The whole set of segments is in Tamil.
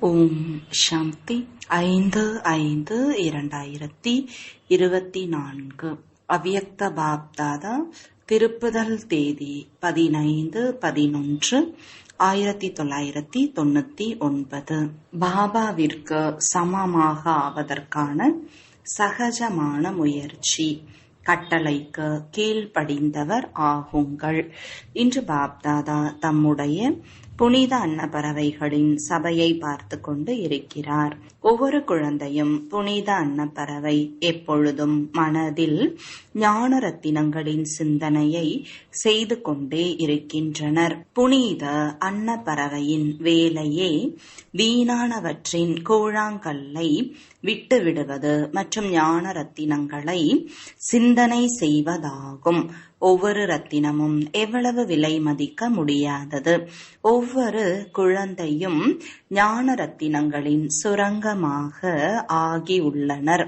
ஓம் சாந்தி 5/5/2024 அவ்யக்த பாப்தாதா திருப்புதல் தேதி 15/11/1999. பாபாவிற்கு சமமாக ஆவதற்கான சகஜமான முயற்சி. கட்டளைக்கு கீழ்ப்படிந்தவர் ஆகுங்கள். இன்று பாப்தாதா தம்முடைய புனித அன்னப்பறவைகளின் சபையை பார்த்து கொண்டு இருக்கிறார். ஒவ்வொரு குழந்தையும் புனித அன்னப்பறவை எப்பொழுதும் மனதில் ஞான ரத்தினங்களின் சிந்தனையை செய்து கொண்டே இருக்கின்றனர். புனித அன்னப்பறவையின் வேலையே வீணானவற்றின் கூழாங்கல்லை விட்டுவிடுவது மற்றும் ஞான ரத்தினங்களை சிந்தனை செய்வதாகும். ஒவ்வொரு ரத்தினமும் எவ்வளவு விலை மதிக்க முடியாதது. ஒவ்வொரு குழந்தையும் ஞான ரத்தினங்களின் சுரங்கமாக ஆகியுள்ளனர்.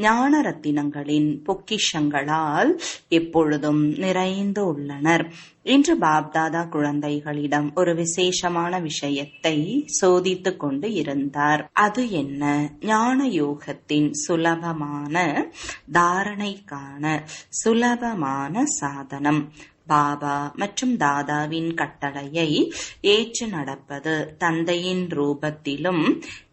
ஞான ரத்தினங்களின் பொக்கிஷங்களால் எப்பொழுதும் நிறைந்து உள்ளனர். இன்று பாப்தாதா குழந்தைகளிடம் ஒரு விசேஷமான விஷயத்தை சோதித்துக் கொண்டு இருந்தார். அது என்ன? ஞான யோகத்தின் சுலபமான தாரணைக்கான சுலபமான சாதனம். பாபா மற்றும் தாதாவின் கட்டளையை ஏற்று நடப்பது. தந்தையின் ரூபத்திலும்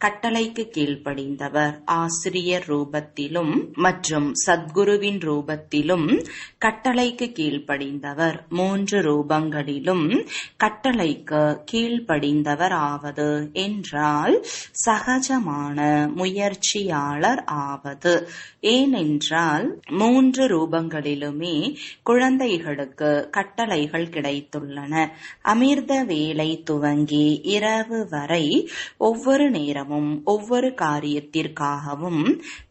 கட்டளைக்கு கீழ்ப்படிந்தவர், ஆசிரியர் ரூபத்திலும் மற்றும் சத்குருவின் ரூபத்திலும் கட்டளைக்கு கீழ்ப்படிந்தவர், 3 ரூபங்களிலும் கட்டளைக்கு கீழ்ப்படிந்தவர் ஆவது என்றால் சகஜமான முயற்சியாளர் ஆவது. ஏனென்றால் 3 ரூபங்களிலுமே குழந்தைகளுக்கு கட்டளைகள் கிடைத்துள்ளன. அமிர்த வேளை துவங்கி இரவு வரை ஒவ்வொரு நேரமும் ஒவ்வொரு காரியத்திற்காகவும்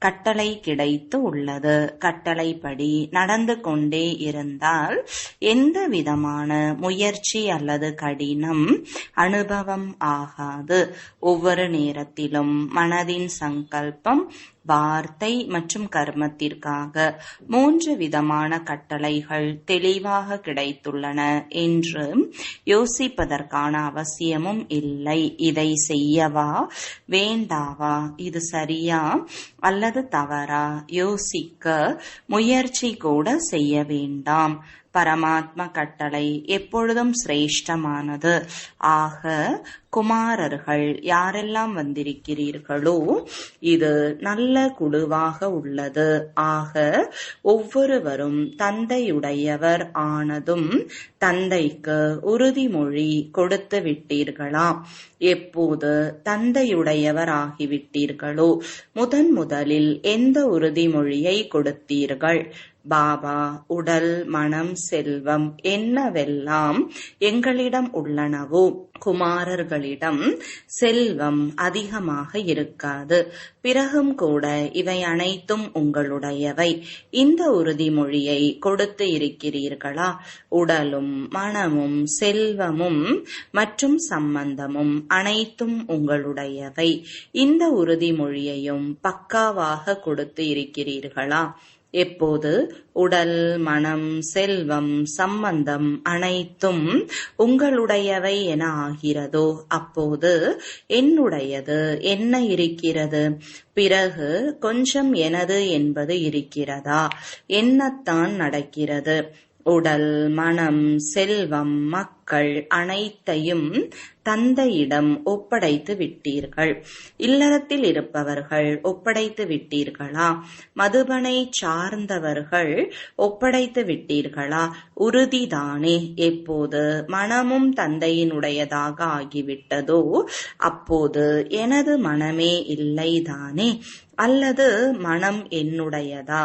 கட்டளை கிடைத்து உள்ளது. கட்டளைப்படி நடந்து கொண்டே இருந்தால் எந்த விதமான முயற்சி அல்லது கடினம் அனுபவம் ஆகாது. ஒவ்வொரு நேரத்திலும் மனதின் சங்கல்பம், வார்த்தை மற்றும் கர்மத்திற்காக 3 விதமான கட்டளைகள் தெளிவாக கிடைத்துள்ளன என்று யோசிப்பதற்கான அவசியமும் இல்லை. இதை செய்யவா வேண்டாவா, இது சரியா அல்லது தவறா யோசிக்க முயற்சி கூட செய்ய வேண்டாம். பரமாத்மா கட்டளை எப்பொழுதும் சிரேஷ்டமானது. ஆக குமாரர்கள் யாரெல்லாம் வந்திருக்கிறீர்களோ இது நல்ல குழுவாக உள்ளது. ஆக ஒவ்வொருவரும் தந்தையுடையவர் ஆனதும் தந்தைக்கு உறுதிமொழி கொடுத்து விட்டீர்களா? எப்போது தந்தையுடையவர் ஆகிவிட்டீர்களோ முதலில் எந்த உறுதிமொழியை கொடுத்தீர்கள்? பாபா, உடல், மனம், செல்வம் என்னவெல்லாம் எங்களிடம் உள்ளனவோ குமாரர்களிடம் செல்வம் அதிகமாக இருக்காது. பிறகும் கூட இவை அனைத்தும் உங்களுடையவை. இந்த உறுதிமொழியை கொடுத்து இருக்கிறீர்களா? உடலும் மனமும் செல்வமும் மற்றும் சம்பந்தமும் அனைத்தும் உங்களுடையவை. இந்த உறுதிமொழியையும் பக்காவாக கொடுத்து இருக்கிறீர்களா? எப்போது உடல், மனம், செல்வம், சம்பந்தம் அனைத்தும் உங்களுடையவை என ஆகிறதோ அப்போது என்னுடையது என்ன இருக்கிறது? பிறகு கொஞ்சம் எனது என்பது இருக்கிறதா? என்னத்தான் நடக்கிறது? உடல், மனம், செல்வம், மக்கள் அனைத்தையும் தந்தையிடம் ஒப்படைத்து விட்டீர்கள். இல்லறத்தில் இருப்பவர்கள் ஒப்படைத்து விட்டீர்களா? மதுபனை சார்ந்தவர்கள் ஒப்படைத்து விட்டீர்களா? உறுதிதானே. எப்போது மனமும் தந்தையினுடையதாக ஆகிவிட்டதோ அப்போது எனது மனமே இல்லைதானே. அல்லது மனம் என்னுடையதா?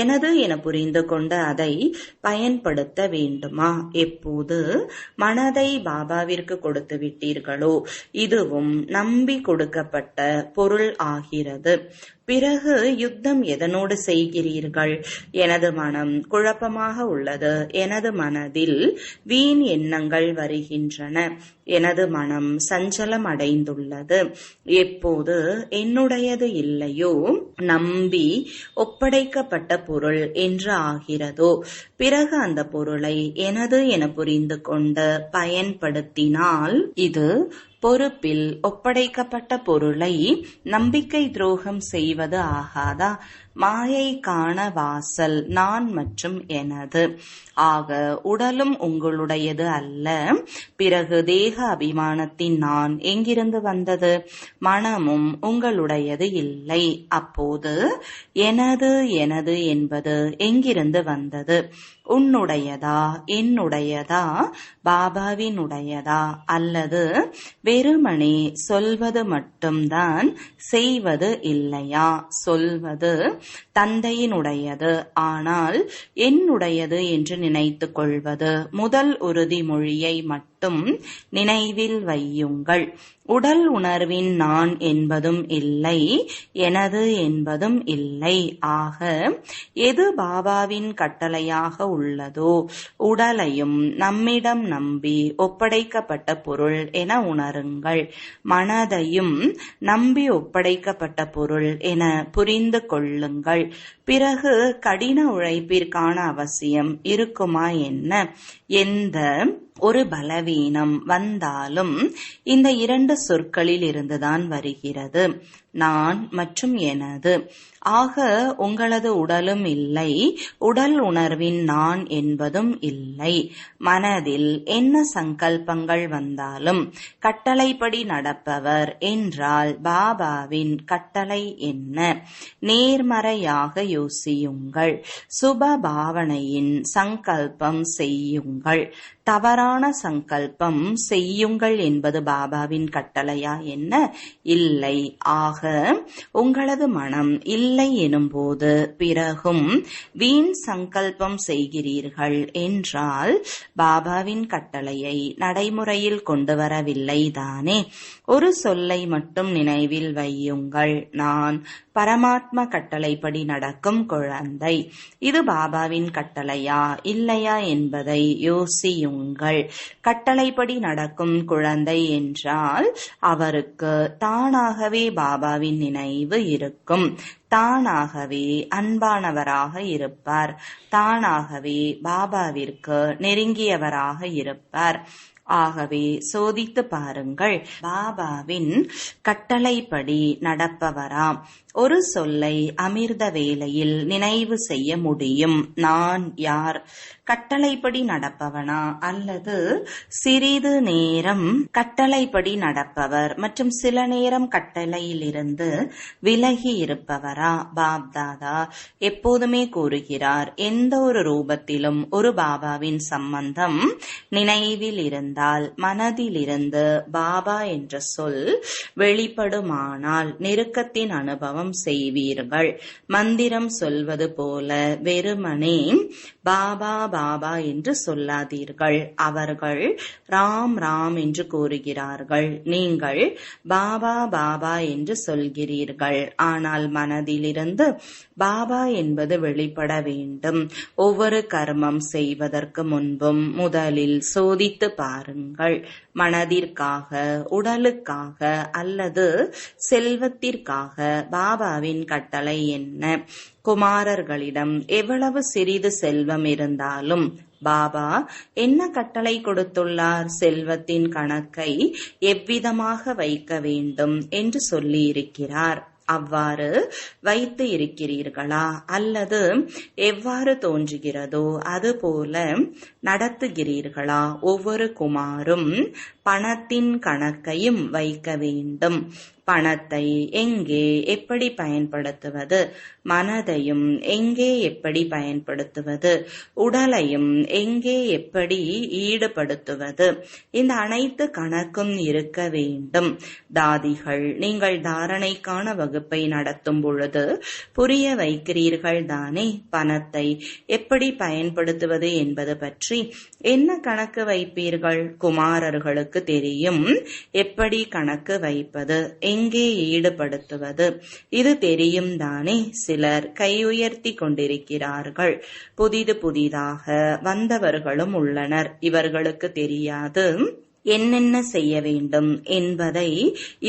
எனது என புரிந்து கொண்டு அதை பயன்படுத்த வேண்டுமா? எப்போது மனதை பாபாவிற்கு கொடுத்து விட்டீர்களோ இதுவும் நம்பி கொடுக்கப்பட்ட பொருள் ஆகிறது. பிறகு யுத்தம் எதனோடு செய்கிறீர்கள்? எனது மனம் குழப்பமாக உள்ளது. எனது மனதில் வீண் எண்ணங்கள் வருகின்றன. எனது மனம் சஞ்சலம் அடைந்துள்ளது. எப்போது என்னுடையது இல்லையோ நம்பி ஒப்படைக்கப்பட்ட பொருள் என்று ஆகிறதோ பிறகு அந்த பொருளை எனது என புரிந்து கொண்டு பயன்படுத்தினால் இது பொறுப்பில் ஒப்படைக்கப்பட்ட பொருளை நம்பிக்கை துரோகம் செய்வது ஆகாதா? மாயை காண வாசல் நான் மற்றும் எனது. ஆக உடலும் உங்களுடையது அல்ல. பிறகு தேக அபிமானத்தின் நான் எங்கிருந்து வந்தது? மனமும் உங்களுடையது இல்லை. அப்போது எனது எனது என்பது எங்கிருந்து வந்தது? உன்னுடையதா, என்னுடையதா, பாபாவினுடையதா, அல்லது வெறுமனே சொல்வது மட்டும்தான், செய்வது இல்லையா? சொல்வது தந்தையினுடையது, ஆனால் என்னுடையது என்று நினைத்துக் கொள்வது. முதல் உறுதிமொழியை மட்டும் நினைவில் வையுங்கள். உடல் உணர்வின் நான் என்பதும் இல்லை, எனது என்பதும் இல்லை. ஆக எது பாபாவின் கட்டளையாக உள்ளதோ உடலையும் நம்மிடம் நம்பி ஒப்படைக்கப்பட்ட பொருள் என உணருங்கள். மனதையும் நம்பி ஒப்படைக்கப்பட்ட பொருள் என புரிந்து கொள்ளுங்கள். பிறகு கடின உழைப்பிற்கான அவசியம் இருக்குமா என்ன? எந்த ஒரு பலவீனம் வந்தாலும் இந்த இரண்டு சொற்களில் இருந்துதான் வருகிறது, நான் மற்றும் எனது. ஆக உங்களது உடலும் இல்லை, உடல் உணர்வின் நான் என்பதும் இல்லை. மனதில் என்ன சங்கல்பங்கள் வந்தாலும் கட்டளைப்படி நடப்பவர் என்றால் பாபாவின் கட்டளை என்ன? நேர்மறையாக யோசியுங்கள். சுப பாவனையின் சங்கல்பம் செய்யுங்கள். தவறான சங்கல்பம் செய்யுங்கள் என்பது பாபாவின் கட்டளையா என்ன? இல்லை. ஆக உங்களது மனம் இல்லை எனும்போது பிறகும் வீண் சங்கல்பம் செய்கிறீர்கள் என்றால் பாபாவின் கட்டளையை நடைமுறையில் கொண்டு வரவில்லை தானே. ஒரு சொல்லை மட்டும் நினைவில் வையுங்கள், நான் பரமாத்மா கட்டளைப்படி நடக்கும் குழந்தை. இது பாபாவின் கட்டளையா இல்லையா என்பதை யோசியுங்கள். கட்டளைப்படி நடக்கும் குழந்தை என்றால் அவருக்கு தானாகவே பாபாவின் நினைவு இருக்கும். தானாகவே அன்பானவராக இருப்பார். தானாகவே பாபாவிற்கு நெருங்கியவராக இருப்பார். ஆகவே சோதித்து பாருங்கள், பாபாவின் கட்டளைப்படி நடப்பவராம். ஒரு சொல்லை அமிர்த வேளையில் நினைவு செய்ய முடியும். நான் யார்? கட்டளைப்படி நடப்பவனா அல்லது சிறிது நேரம் கட்டளைப்படி நடப்பவர் மற்றும் சில நேரம் கட்டளையிலிருந்து விலகி இருப்பவரா? பாப்தாதா எப்போதுமே கூறுகிறார், எந்த ஒரு ரூபத்திலும் ஒரு பாபாவின் சம்பந்தம் நினைவில் இருந்தால் மனதிலிருந்து பாபா என்ற சொல் வெளிப்படுமானால் நெருக்கத்தின் அனுபவம் செய்வீர்கள். மந்திரம் சொல்வது போல வெறுமனே பாபா பாபா என்று சொல்லாதீர்கள். அவர்கள் ராம் ராம் என்று கூறுகிறார்கள், நீங்கள் பாபா பாபா என்று சொல்கிறீர்கள். ஆனால் மனதிலிருந்து பாபா என்பது வெளிப்பட வேண்டும். ஒவ்வொரு கர்மம் செய்வதற்கு முன்பும் முதலில் சோதித்து பாருங்கள். மனதிற்காக, உடலுக்காக அல்லது செல்வத்திற்காக பாபாவின் கட்டளை என்ன? குமாரர்களிடம் எவ்வளவு சிறிது செல்வம் இருந்தாலும் பாபா என்ன கட்டளை கொடுத்துள்ளார்? செல்வத்தின் கணக்கை எவ்விதமாக வைக்க வேண்டும் என்று சொல்லி இருக்கிறார். அவ்வாறு வைத்து இருக்கிறீர்களா? அல்லது எவ்வாறு தோன்றுகிறதோ அதுபோல நடத்துகிறீர்களா? ஒவ்வொரு குமாரும் பணத்தின் கணக்கையும் வைக்க வேண்டும். பணத்தை எங்கே எப்படி பயன்படுத்துவது? மனதையும் எங்கே எப்படி பயன்படுத்துவது? உடலையும் எங்கே எப்படி ஈடுபடுத்துவது? இந்த அனைத்து கணக்கும் இருக்க வேண்டும். தாதிகள், நீங்கள் தாரணைக்கான வகுப்பை நடத்தும் பொழுது புரிய வைக்கிறீர்கள் தானே? பணத்தை எப்படி பயன்படுத்துவது என்பது பற்றி என்ன கணக்கு வைப்பீர்கள்? குமாரர்களுக்கு தெரியும் எப்படி கணக்கு வைப்பது, எங்கே ஈடுபடுத்துவது, இது தெரியும் தானே? சிலர் கை உயர்த்தி கொண்டிருக்கிறார்கள். புதிதாக வந்தவர்களும் உள்ளனர். இவர்களுக்கு தெரியாது என்னென்ன செய்ய வேண்டும் என்பதை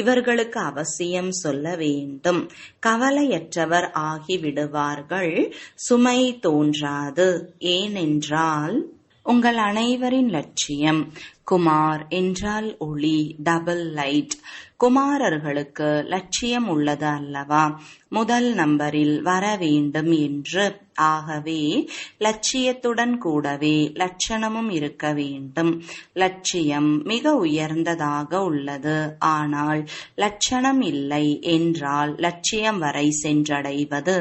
இவர்களுக்கு அவசியம் சொல்ல வேண்டும். கவலையற்றவர் ஆகிவிடுவார்கள். சுமை தோன்றாது. ஏனென்றால் உங்கள் அனைவரின் லட்சியம் குமார் என்றால் ஒளி, டபுள் லைட். குமாரர்களுக்கு லட்சியம் உள்ளது அல்லவா? முதல் நம்பரில் வர வேண்டும் என்று. ஆகவே லட்சியத்துடன் கூடவே லட்சணமும் இருக்க வேண்டும். லட்சியம் மிக உயர்ந்ததாக உள்ளது. ஆனால் லட்சணம் இல்லை என்றால் லட்சியம் வரை சென்றடைவது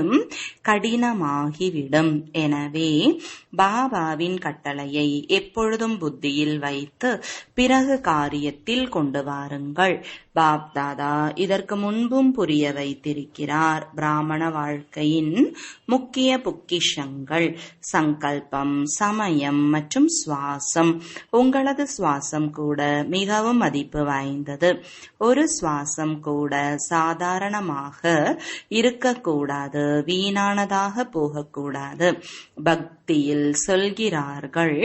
கடினமாகிவிடும். எனவே பாபாவின் கட்டளையை எப்பொழுதும் புத்தியில் வைத்து பிறகு காரியத்தில் கொண்டு வாருங்கள். பாப்தாதா இதற்கு முன்பும் புரிய வைத்திருக்கிறார். பிராமண வாழ்க்கையின் முக்கிய பொக்கிஷங்கள் சங்கல்பம், சமயம் மற்றும் சுவாசம். உங்களது சுவாசம் கூட மிகவும் மதிப்பு வாய்ந்தது. ஒரு சுவாசம் கூட சாதாரணமாக இருக்கக்கூடாது, வீணானதாக போகக்கூடாது. பக்தியில் சொல்கிறார்கள்,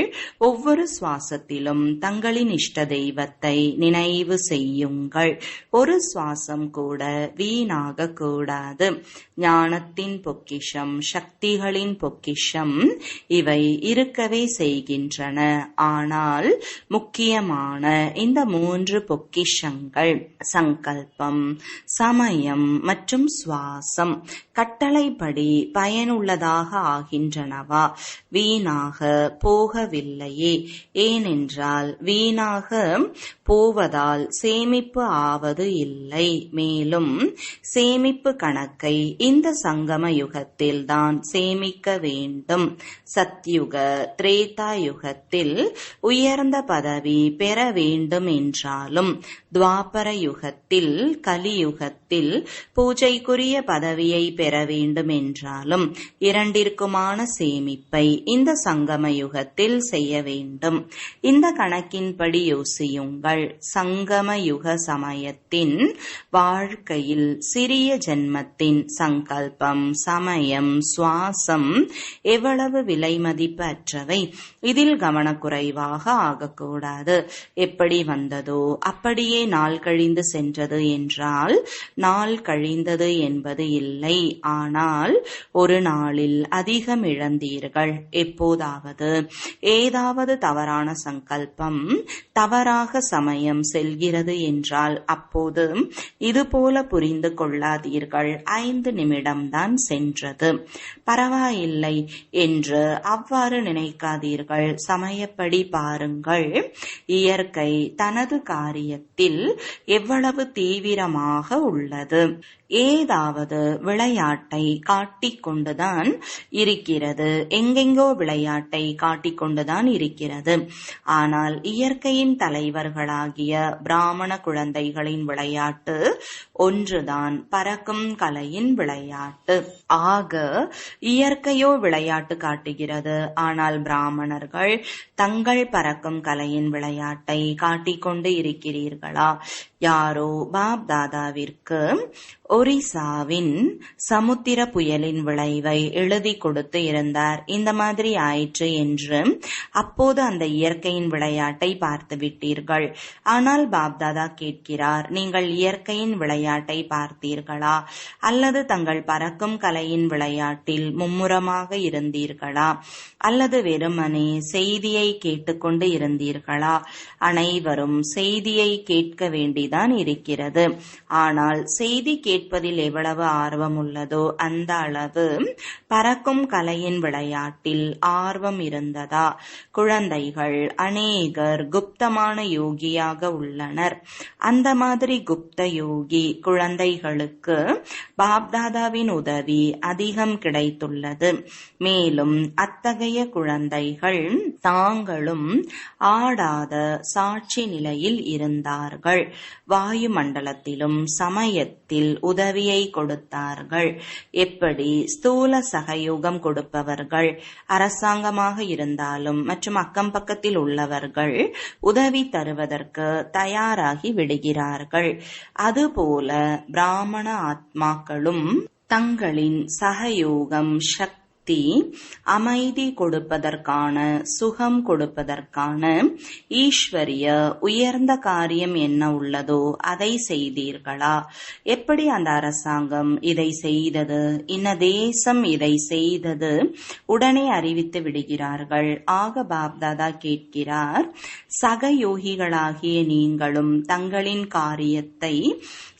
ஒவ்வொரு சுவாசத்திலும் தங்களின் இஷ்ட தெய்வத்தை நினைவு செய்யுங்கள். ஒரு சுவாசம் கூட வீணாக கூடாது. ஞானத்தின் பொக்கிஷம், சக்திகளின் பொக்கிஷம் இவை இருக்கவே செய்கின்றன. ஆனால் முக்கியமான இந்த 3 பொக்கிஷங்கள் சங்கல்பம், சமயம் மற்றும் சுவாசம் கட்டளைப்படி பயனுள்ளதாக ஆகின்றனவா? வீணாக போகவில்லையே. ஏனென்றால் வீணாக போவதால் சேமிப்பு ஆவது இல்லை. மேலும் சேமிப்பு கணக்கை இந்த சங்கம யுகத்தில் தான் சேமிக்க வேண்டும். சத்யுக, திரேதா யுகத்தில் உயர்ந்த பதவி பெற வேண்டும் என்றாலும், துவாபர யுகத்தில், கலியுகத்தில் பூஜைக்குரிய பதவியை பெற வேண்டும் என்றாலும், இரண்டிற்குமான சேமிப்பை இந்த சங்கம யுகத்தில் செய்ய வேண்டும். இந்த கணக்கின்படி யோசியுங்கள். சங்கம யுக சமயத்தின் வாழ்க்கையில் சிறிய ஜென்மத்தின் சங்கல்பம், சமயம், சுவாசம் எவ்வளவு விலை மதிப்பு அற்றவை. இதில் கவனக்குறைவாக ஆகக்கூடாது. எப்படி வந்ததோ அப்படியே நாள் கழிந்து சென்றது என்றால் நாள் கழிந்தது என்பது இல்லை. ஆனால் ஒரு நாளில் அதிகம் இழந்தீர்கள். எப்போதாவது ஏதாவது தவறான சங்கல்பம், தவறாக சமயம் செல்கிறது என்றால் அப்போது இதுபோல புரிந்து கொள்ளாதீர்கள். 5 நிமிடம்தான் சென்றது, பரவாயில்லை என்று அவ்வாறு நினைக்காதீர்கள். சமயப்படி பாருங்கள். இயற்கை தனது காரியத்தில் எவ்வளவு தீவிரமாக உள்ளது. ஏதாவது விளையாட்டை காட்டிக்கொண்டுதான் இருக்கிறது. எங்கெங்கோ விளையாட்டை காட்டிக்கொண்டுதான் இருக்கிறது. ஆனால் இயற்கையின் தலைவர்களாகிய பிராமண குழந்தைகளின் விளையாட்டு ஒன்றுதான், பறக்கும் கலையின் விளையாட்டு. ஆக இயற்கையோ விளையாட்டு காட்டுகிறது. ஆனால் பிராமணர்கள் தங்கள் பறக்கும் கலையின் விளையாட்டை காட்டிக்கொண்டு இருக்கிறீர்களா? யாரோ பாப் தாதாவிற்கு ஒரிசாவின் சமுத்திர புயலின் விளைவை எழுதி கொடுத்து இருந்தார். இந்த மாதிரி ஆயிற்று என்று அப்போது அந்த இயற்கையின் விளையாட்டை பார்த்து விட்டீர்கள். ஆனால் பாப்தாதா கேட்கிறார், நீங்கள் இயற்கையின் விளையாட்டை பார்த்தீர்களா? அல்லது தங்கள் பறக்கும் கலையின் விளையாட்டில் மும்முரமாக இருந்தீர்களா? அல்லது வெறுமனே செய்தியை கேட்டுக்கொண்டு இருந்தீர்களா? அனைவரும் செய்தியை கேட்க வேண்டிதான் இருக்கிறது. ஆனால் செய்தி கேட்பதில் எவ்வளவு ஆர்வம் உள்ளதோ அந்த அளவு பறக்கும் கலையின் விளையாட்டில் ஆர்வம் இருந்ததா? குழந்தைகள் அநேகர் குப்தமான யோகியாக உள்ளனர். அந்த மாதிரி குப்த யோகி குழந்தைகளுக்கு பாப்தாதாவின் உதவி அதிகம் கிடைத்துள்ளது. மேலும் அத்தகைய குழந்தைகள் தாங்களும் ஆடாத சாட்சி நிலையில் இருந்தார்கள். வாயு மண்டலத்திலும் சமயத்தில் உதவியை கொடுத்தார்கள். எப்படி ஸ்தூல சகயோகம் கொடுப்பவர்கள் அரசாங்கமாக இருந்தாலும் மற்றும் அக்கம் பக்கத்தில் உள்ளவர்கள் உதவி தருவதற்கு தயாராகி விடுகிறார்கள். அதுபோல பிராமண ஆத்மாக்களும் தங்களின் சகயோகம், சக்தி, சக்தி அமைதி கொடுப்பதற்கான, சுகம் கொடுப்பதற்கான ஈஸ்வரிய உயர்ந்த காரியம் என்ன உள்ளதோ அதை செய்தீர்களா? எப்படி அந்த அரசாங்கம் இதை செய்தது, இன்ன தேசம் இதை செய்தது, உடனே அறிவித்து விடுகிறார்கள். ஆக பாப்தாதா கேட்கிறார், சகயோகிகளாகிய நீங்களும் தங்களின் காரியத்தை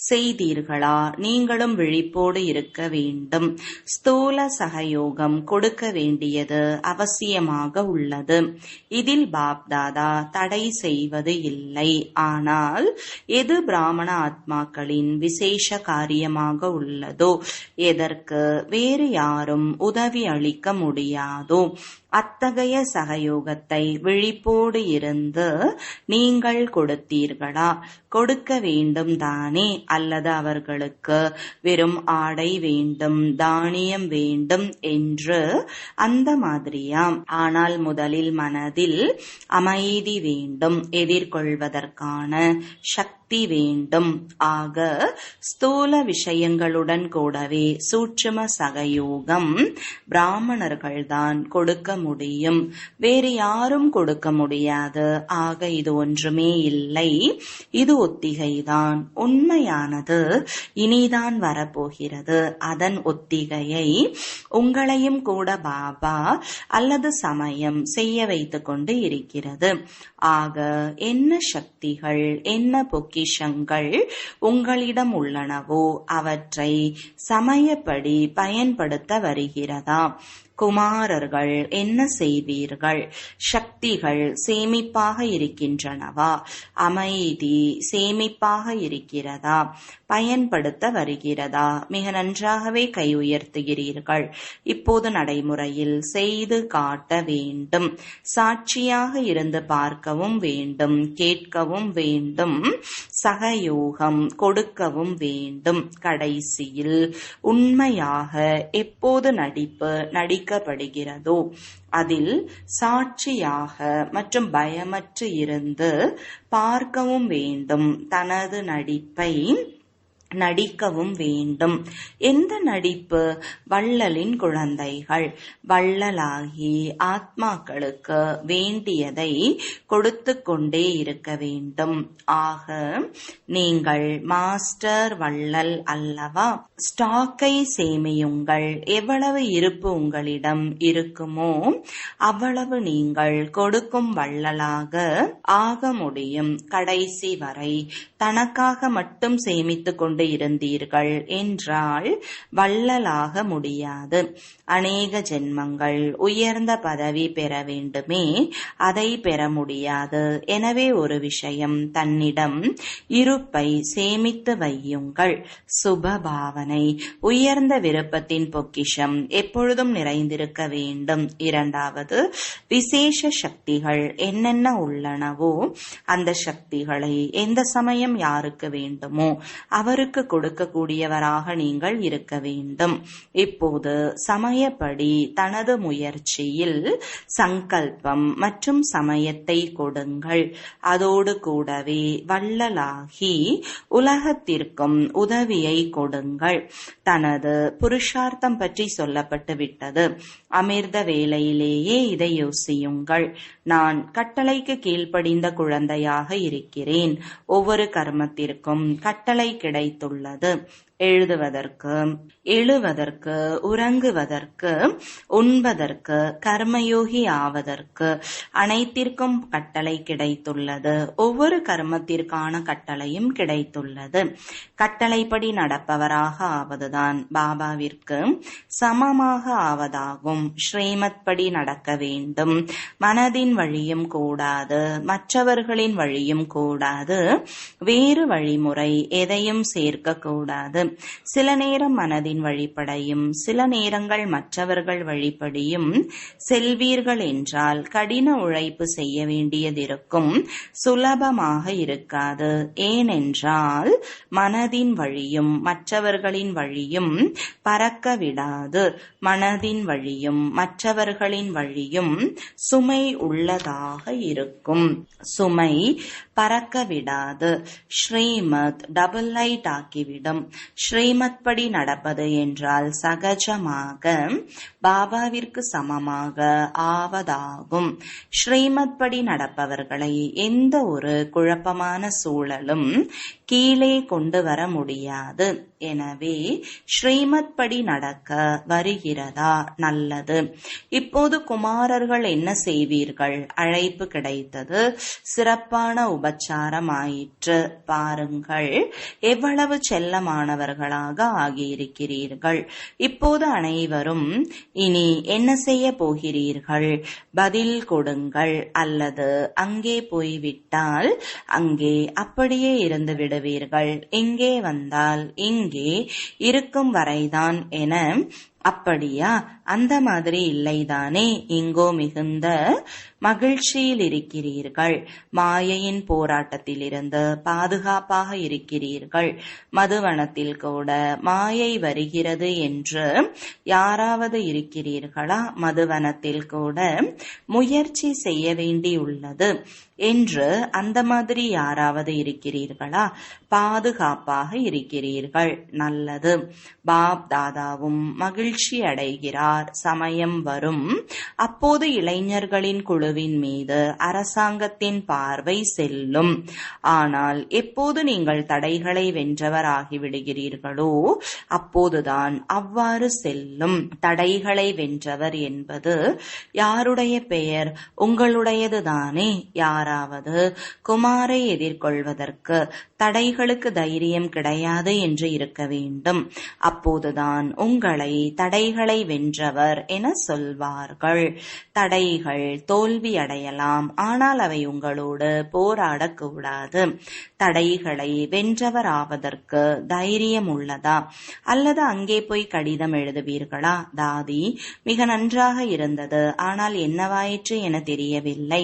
செய்தீர்களா? நீங்களும் விழிப்போடு இருக்க வேண்டும். ஸ்தூல சகயோகம் கொடுக்க வேண்டியது அவசியமாக உள்ளது. இதில் பாப்தாதா தடை செய்வது இல்லை. ஆனால் எது பிராமண ஆத்மாக்களின் விசேஷ காரியமாக உள்ளதோ, எதற்கு வேறு யாரும் உதவி அளிக்க முடியாதோ, அத்தகைய சகயோகத்தை விழிப்போடு இருந்து நீங்கள் கொடுத்தீர்களா? கொடுக்க வேண்டும் தானே? அல்லது அவர்களுக்கு வெறும் ஆடை வேண்டும், தானியம் வேண்டும் என்று அந்த மாதிரியாம்? ஆனால் முதலில் மனதில் அமைதி வேண்டும், எதிர்கொள்வதற்கான சக்தி வேண்டும். ஆக ஸ்தூல விஷயங்களுடன் கூடவே சூட்சும சகயோகம் பிராமணர்கள்தான் கொடுக்க முடியும், வேறு யாரும் கொடுக்க முடியாது. ஆக இது ஒன்றுமே இல்லை, இது ஒத்திகைதான். உண்மையானது இனிதான் வரப்போகிறது. அதன் ஒத்திகையை உங்களையும் கூட பாபா அல்லது சமயம் செய்ய வைத்துக் கொண்டு இருக்கிறது. ஆக என்ன சக்திகள், என்ன பொக்கிஷங்கள் உங்களிடம் உள்ளனவோ அவற்றை சமயப்படி பயன்படுத்த வருகிறதா? குமாரர்கள் என்ன செய்வீர்கள்? சக்திகள் சேமிப்பாக இருக்கின்றனவா? அமைதி சேமிப்பாக இருக்கிறதா? பயன்படுத்த வருகிறதா? மிக நன்றாகவே கை உயர்த்துகிறீர்கள். இப்போது நடைமுறையில் செய்து காட்ட வேண்டும். சாட்சியாக இருந்து பார்க்கவும் வேண்டும், கேட்கவும் வேண்டும், சகயோகம் கொடுக்கவும் வேண்டும். கடைசியில் உண்மையாக எப்போது நடிக்கப்படுகிறதோ அதில் சாட்சியாக மற்றும் பயமற்று இருந்து பார்க்கவும் வேண்டும். தனது நடிப்பை நடிக்கவும் வேண்டும். எந்த நடிப்பு? வள்ளலின் குழந்தைகள். வள்ளலாகி ஆத்மாக்களுக்கு வேண்டியதை கொடுத்து கொண்டே இருக்க வேண்டும். ஆக நீங்கள் மாஸ்டர் வள்ளல் அல்லவா? ஸ்டாக்கை சேமியுங்கள். எவ்வளவு இருப்பு உங்களிடம் இருக்குமோ அவ்வளவு நீங்கள் கொடுக்கும் வள்ளலாக ஆக முடியும். கடைசி வரை தனக்காக மட்டும் சேமித்துக் கொண்டு இருந்தீர்கள் என்றால் வள்ளலாக முடியாது. அநேக ஜென்மங்கள் உயர்ந்த பதவி பெற வேண்டுமே, அதை பெற முடியாது. எனவே ஒரு விஷயம், தன்னிடம் இருப்பை சேமித்து வையுங்கள். சுபபாவனை, உயர்ந்த விருப்பத்தின் பொக்கிஷம் எப்பொழுதும் நிறைந்திருக்க வேண்டும். இரண்டாவது, விசேஷ சக்திகள் என்னென்ன உள்ளனவோ அந்த சக்திகளை எந்த சமயம் யாருக்கு வேண்டுமோ அவருக்கு கொடுக்கக்கூடியவராக நீங்கள் இருக்க வேண்டும். இப்போது சமயப்படி தனது முயற்சியில் சங்கல்பம் மற்றும் சமயத்தை கொடுங்கள். அதோடு கூடவே வள்ளலாகி உலகத்திற்கும் உதவியை கொடுங்கள். தனது புருஷார்த்தம் பற்றி சொல்லப்பட்டு விட்டது. அமிர்த வேளையிலேயே இதை யோசியுங்கள். நான் கட்டளைக்கு கீழ்ப்படிந்த குழந்தையாக இருக்கிறேன். ஒவ்வொரு கர்மத்திற்கும் கட்டளை கிடைத்துள்ளது. எழுதுவதற்கு, எழுவதற்கு, உறங்குவதற்கு, உண்பதற்கு, கர்மயோகி ஆவதற்கு அனைத்திற்கும் கட்டளை கிடைத்துள்ளது. ஒவ்வொரு கர்மத்திற்கான கட்டளையும் கிடைத்துள்ளது. கட்டளைப்படி நடப்பவராக ஆவதுதான் பாபாவிற்கு சமமாக ஆவதாகும். ஸ்ரீமத் படி நடக்க வேண்டும். மனதின் வழியும் கூடாது, மற்றவர்களின் வழியும் கூடாது, வேறு வழிமுறை எதையும் சேர்க்க கூடாது. சில நேரம் மனதின் வழிபடையும் சில நேரங்கள் மற்றவர்கள் வழிபடியும் செல்வீர்கள் என்றால் கடின உழைப்பு செய்ய வேண்டியதிருக்கும். சுலபமாக இருக்காது. ஏனென்றால் மனதின் வழியும் மற்றவர்களின் வழியும் பறக்க விடாது. மனதின் வழியும் மற்றவர்களின் வழியும் சுமை உள்ளதாக இருக்கும். சுமை பறக்க விடாது. ஸ்ரீமத் டபுள் லைட் ஆக்கிவிடும். ஸ்ரீமத் படி நடப்பது என்றால் சகஜமாக பாபாவிற்கு சமமாக ஆவதாகும். ஸ்ரீமத் படி நடப்பவர்களை எந்த ஒரு குழப்பமான சூழலும் கீழே கொண்டு வர முடியாது. எனவே ஸ்ரீமத் படி நடக்க வருகிறதா? நல்லது. இப்போது குமாரர்கள் என்ன செய்வீர்கள்? அழைப்பு கிடைத்தது, சிறப்பான உபச்சாரம் ஆயிற்று. பாருங்கள் எவ்வளவு செல்லமானவர்களாக ஆகியிருக்கிறீர்கள். இப்போது அனைவரும் இனி என்ன செய்ய போகிறீர்கள்? பதில் கொடுங்கள். அல்லது அங்கே போய்விட்டால் அங்கே அப்படியே இருந்து விடுவீர்கள், இங்கே வந்தால் இங்கே இருக்கும் வரைதான் என. அப்படியா? அந்த மாதிரி இல்லைதானே. இங்கோ மிகுந்த மகிழ்ச்சியில் இருக்கிறீர்கள். மாயையின் போராட்டத்தில் இருந்து பாதுகாப்பாக இருக்கிறீர்கள். மதுவனத்தில் கூட மாயை வருகிறது என்று யாராவது இருக்கிறீர்களா? மதுவனத்தில் கூட முயற்சி செய்ய வேண்டியுள்ளது என்று அந்த மாதிரி யாராவது இருக்கிறீர்களா? பாதுகாப்பாக இருக்கிறீர்கள். நல்லது. பாப் தாதாவும் மகிழ்ச்சி அடைகிறார். சமயம் வரும், அப்போது இளைஞர்களின் குழுவின் மீது அரசாங்கத்தின் பார்வை செல்லும். ஆனால் எப்போது நீங்கள் தடைகளை வென்றவர் ஆகிவிடுகிறீர்களோ அப்போதுதான் அவ்வாறு செல்லும். தடைகளை வென்றவர் என்பது யாருடைய பெயர்? உங்களுடையதுதானே. யாராவது குமாரை எதிர்கொள்வதற்கு தடைகளுக்கு தைரியம் கிடையாது என்று இருக்க வேண்டும். அப்போதுதான் உங்களை தடைகளை வென்றவர் என சொல்வார்கள். தடைகள் தோல்வி அடையலாம், ஆனால் அவை உங்களோடு போராடக்கூடாது. தடைகளை வென்றவர் ஆவதற்கு தைரியம் உள்ளதா? அல்லது அங்கே போய் கடிதம் எழுதுவீர்களா? தாதி, மிக நன்றாக இருந்தது, ஆனால் என்னவாயிற்று என தெரியவில்லை.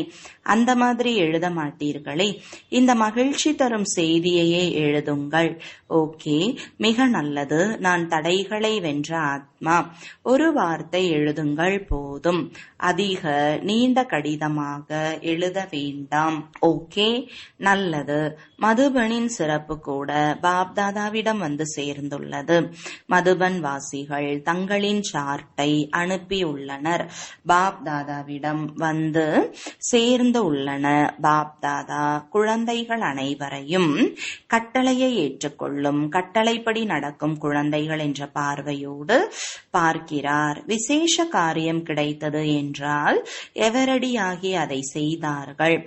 அந்த மாதிரி எழுத மாட்டீர்களே. இந்த மகிழ்ச்சி தரும் செய்தியையே எழுதுங்கள். ஓகே, மிக நல்லது. நான் தடைகளை வென்ற ஆத்மா. ஒரு வார்த்தை எழுதுங்கள் போதும். அதிக நீண்ட கடிதமாக எழுத வேண்டாம். ஓகே, நல்லது. மதுபனின் சிறப்பு கூட பாப்தாதாவிடம் வந்து சேர்ந்துள்ளது. மதுபன் வாசிகள் தங்களின் சார்ட்டை அனுப்பியுள்ளனர். பாப்தாதாவிடம் வந்து சேர்ந்து உள்ளன. பாப்தாதா குழந்தைகள் அனைவரையும் கட்டளையை ஏற்றுக்கொள்ளும், கட்டளைப்படி நடக்கும் குழந்தைகள் என்ற பார்வையோடு பார்க்கிறார். விசேஷ காரியம் கிடைத்தது என்றால் எவரடியாகி அதை செய்தார்கள்.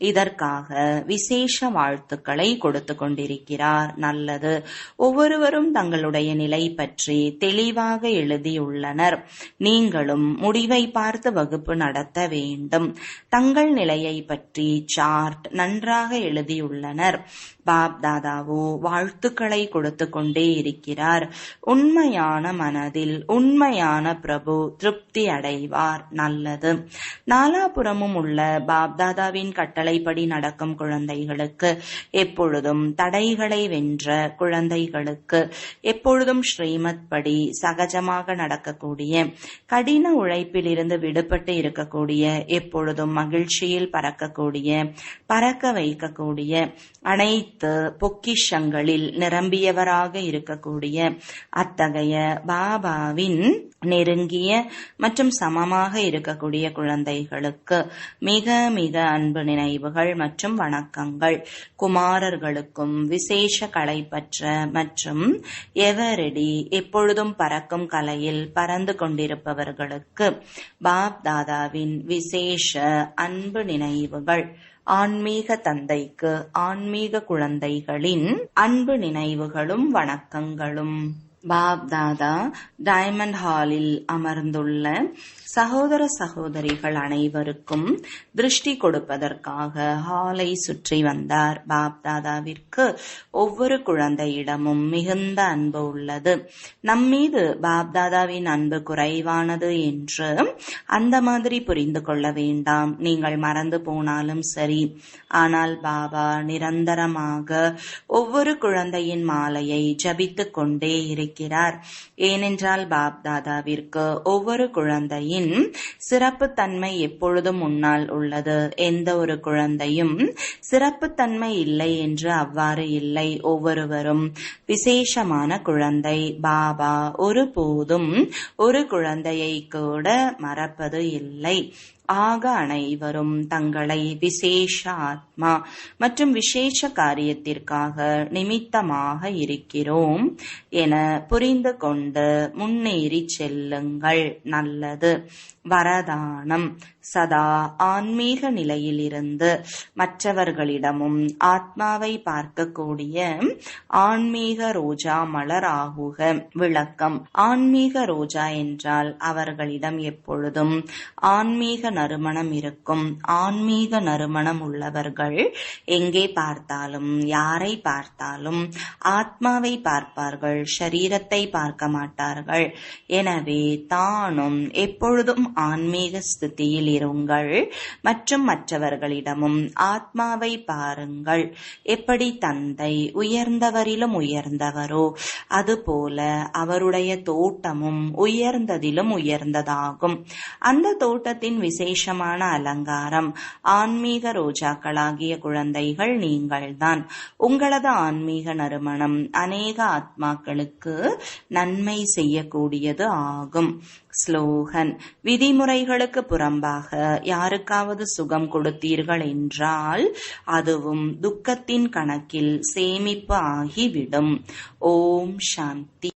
இதற்காக விசேஷ வாழ்த்துக்களை கொடுத்து கொண்டிருக்கிறார். நல்லது. ஒவ்வொருவரும் தங்களுடைய நிலை பற்றி தெளிவாக எழுதியுள்ளனர். நீங்களும் முடிவை பார்த்து வகுப்பு நடத்த வேண்டும். தங்கள் நிலையை பற்றி சார்ட் நன்றாக எழுதியுள்ளனர். பாப் தாதாவோ வாழ்த்துக்களை கொடுத்து கொண்டே இருக்கிறார். உண்மையான மனதில் உண்மையான பிரபு திருப்தி அடைவார். நல்லது. நாலாபுறமும் உள்ள பாப்தாதாவின் கட்டளைப்படி நடக்கும் குழந்தைகளுக்கு, எப்பொழுதும் தடைகளை வென்ற குழந்தைகளுக்கு, எப்பொழுதும் ஸ்ரீமத் படி சகஜமாக நடக்கக்கூடிய, கடின உழைப்பில் இருந்து விடுபட்டு இருக்கக்கூடிய, எப்பொழுதும் மகிழ்ச்சியில் பறக்கக்கூடிய, பறக்க வைக்கக்கூடிய, அனைத்து பொக்கிஷங்களில் நிரம்பியவராக இருக்கக்கூடிய அத்தகைய பாபாவின் நெருங்கிய மற்றும் சமமாக இருக்கக்கூடிய குழந்தைகளுக்கு மிக மிக அன்பு நினைவுகள் மற்றும் வணக்கங்கள். குமாரர்களுக்கும் விசேஷ கலை பற்ற மற்றும் எவரெடி எப்பொழுதும் பறக்கும் கலையில் பறந்து கொண்டிருப்பவர்களுக்கு பாப் தாதாவின் விசேஷ அன்பு நினைவுகள். ஆன்மீக தந்தைக்கு ஆன்மீக குழந்தைகளின் அன்பு நினைவுகளும் வணக்கங்களும். பாப் தாதா டைமண்ட் ஹாலில் அமர்ந்துள்ள சகோதர சகோதரிகள் அனைவருக்கும் திருஷ்டி கொடுப்பதற்காக ஹாலை சுற்றி வந்தார். பாப் தாதாவிற்கு ஒவ்வொரு குழந்தையிடமும் மிகுந்த அன்பு உள்ளது. நம்மீது பாப் தாதாவின் அன்பு குறைவானது என்று அந்த மாதிரி புரிந்து கொள்ள வேண்டாம். நீங்கள் மறந்து போனாலும் சரி. ஆனால் பாபா நிரந்தரமாக ஒவ்வொரு குழந்தையின் மாலையை ஜபித்துக் கொண்டே இருக்கிறார். இருக்கிறார். ஏனென்றால் பாப்தாதாவிற்கு ஒவ்வொரு குழந்தையின் சிறப்புத்தன்மை எப்பொழுதும் முன்னால் உள்ளது. எந்த ஒரு குழந்தையும் சிறப்புத்தன்மை இல்லை என்று அவ்வாறு இல்லை. ஒவ்வொருவரும் விசேஷமான குழந்தை. பாபா ஒருபோதும் ஒரு குழந்தையை கூட மறப்பது இல்லை. ஆக அனைவரும் தங்களை விசேஷ ஆத்மா மற்றும் விசேஷ காரியத்திற்காக நிமித்தமாக இருக்கிறோம் என புரிந்து கொண்டு முன்னேறி செல்லுங்கள். நல்லது. வரதானம். சதா ஆன்மீக நிலையிலிருந்து மற்றவர்களிடமும் ஆத்மாவை பார்க்கக்கூடிய ஆன்மீக ரோஜா மலர் ஆகுக. விளக்கம். ஆன்மீக ரோஜா என்றால் அவர்களிடம் எப்பொழுதும் ஆன்மீக நறுமணம் இருக்கும். ஆன்மீக நறுமணம் உள்ளவர்கள் எங்கே பார்த்தாலும் யாரை பார்த்தாலும் ஆத்மாவை பார்ப்பார்கள், ஷரீரத்தை பார்க்க மாட்டார்கள். எனவே தானும் எப்பொழுதும் ஆன்மீக ஸ்திதியில் இருங்கள் மற்றும் மற்றவர்களிடமும் ஆத்மாவை பாருங்கள். எப்படி தந்தை உயர்ந்தவரிலும் உயர்ந்தவரோ அதுபோல அவருடைய தோட்டமும் உயர்ந்ததிலும் உயர்ந்ததாகும். அந்த தோட்டத்தின் விசேஷமான அலங்காரம் ஆன்மீக ரோஜாக்களாகிய குழந்தைகள் நீங்கள்தான். உங்களது ஆன்மீக நறுமணம் அநேக ஆத்மாக்களுக்கு நன்மை செய்யக்கூடியது ஆகும். ஸ்லோகன். விதிமுறைகளுக்கு புறம்பாக யாருக்காவது சுகம் கொடுத்தீர்கள் என்றால் அதுவும் துக்கத்தின் கணக்கில் சேமிப்பு ஆகிவிடும். ஓம் சாந்தி.